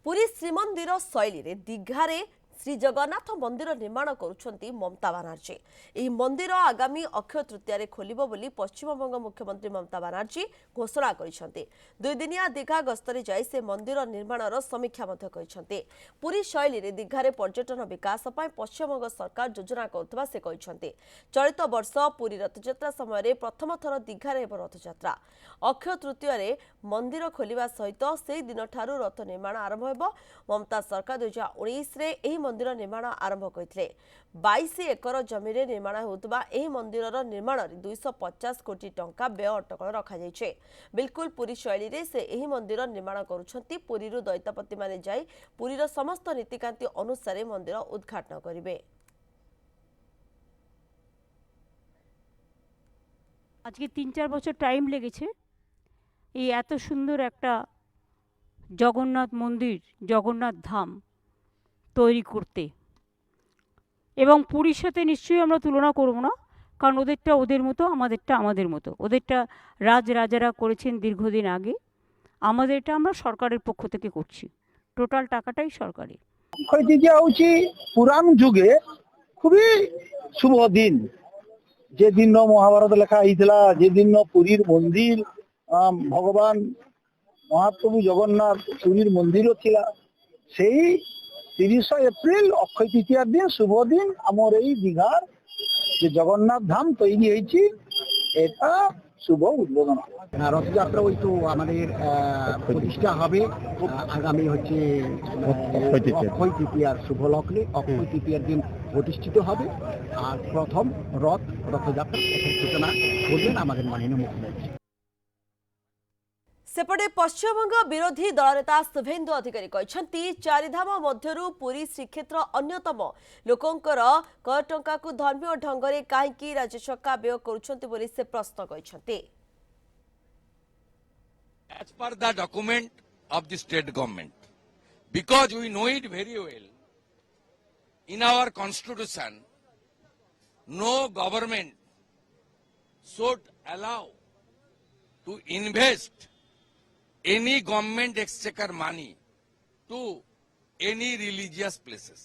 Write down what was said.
पुरी श्रीमंदिर शैली रे दीघारे श्री जगन्नाथ मंदिर निर्माण करुछंती ममता बानार्जी। ଏହି ମନ୍ଦିର ଆଗାମୀ ଅକ୍ଷୟ ତୃତୀୟାରେ ଖୋଲିବ ବୋଲି ପଶ୍ଚିମବଙ୍ଗ ମୁଖ୍ୟମନ୍ତ୍ରୀ ମମତା ବାନାର୍ଜୀ ଘୋଷଣା କରିଛନ୍ତି। ଦୁଇ ଦିନିଆ ଦୀଘା ଗସ୍ତରେ ଯାଇ ସେ ମନ୍ଦିର ନିର୍ମାଣର ସମୀକ୍ଷା ମଧ୍ୟ କରିଛନ୍ତି। ପୁରୀ ଶୈଳୀରେ ଦୀଘାରେ ପର୍ଯ୍ୟଟନ ବିକାଶ ପାଇଁ ପଶ୍ଚିମବଙ୍ଗ ସରକାର ଯୋଜନା କରୁଥିବା ସେ କହିଛନ୍ତି। ଚଳିତ ବର୍ଷ ପୁରୀ ରଥଯାତ୍ରା ସମୟରେ ପ୍ରଥମ ଥର ଦୀଘାରେ ହେବ ରଥଯାତ୍ରା। ଅକ୍ଷୟ ତୃତୀୟାରେ ମନ୍ଦିର ଖୋଲିବା ସହିତ ସେହି ଦିନଠାରୁ ରଥ ନିର୍ମାଣ ଆରମ୍ଭ ହେବ। ମମତା ସରକାର 2019ରେ ଏହି मंदिर निर्माण आरंभ करते 22 एकर जमी निर्माण होता मंदिर निर्माण 250 कोटी टंका व्यय अटकल रखा बिल्कुल पुरी शैली रे से यही मंदिर निर्माण करुछंती। पुरी दैत्यपति माने जाई पुरीर समस्त नीतिकांति अनुसार मंदिर उद्घाटन करेंगे। आज के 3-4 বছর टाइम लेगেছে এই এত সুন্দর একটা জগন্নাথ মন্দির জগন্নাথ ধাম তৈরি করতে এবং পুরীর সাথে নিশ্চয়ই আমরা তুলনা করব না, কারণ ওদেরটা ওদের মতো, আমাদেরটা আমাদের মতো। ওদেরটা রাজারা করেছেন দীর্ঘদিন আগে, আমাদেরটা আমরা সরকারের পক্ষ থেকে করছি, টোটাল টাকাটাই সরকারের। অক্ষয় হচ্ছে পুরাণ যুগে খুবই শুভ দিন, যেদিন মহাভারত লেখা হয়েছিল, যেদিন পুরীর মন্দির ভগবান মহাপ্রভু জগন্নাথ পুরীর মন্দিরও ছিল, সেই 30 এপ্রিল অক্ষয় তৃতীয়ার দিন শুভ দিন আমার এই দীঘার যে জগন্নাথ ধাম তৈরি হয়েছে এটা শুভ উদ্বোধন। রথযাত্রা ওই তো আমাদের প্রতিষ্ঠা হবে আগামী হচ্ছে অক্ষয় তৃতীয়ার শুভ লগ্নে, অক্ষয় তৃতীয়ার দিন প্রতিষ্ঠিত হবে। আর প্রথম রথযাত্রা সূচনা করবেন আমাদের মাননীয় মুখ্যমন্ত্রী। सेपटे पश्चिमबंग विरोधी दल नेता शुभेन्दु अधिकारी कहते चारिधाम मध्यरु पुरी श्रीक्षेत्र अन्यतम लोकंकर कर टंका को धर्मीय ढंग से कहीं राज्य सरकार व्यय करुछंती बोली से प्रश्न कहते। As per the document of the state government, because we know it very well, in our constitution, no government should allow to invest any government exchequer money to any religious places.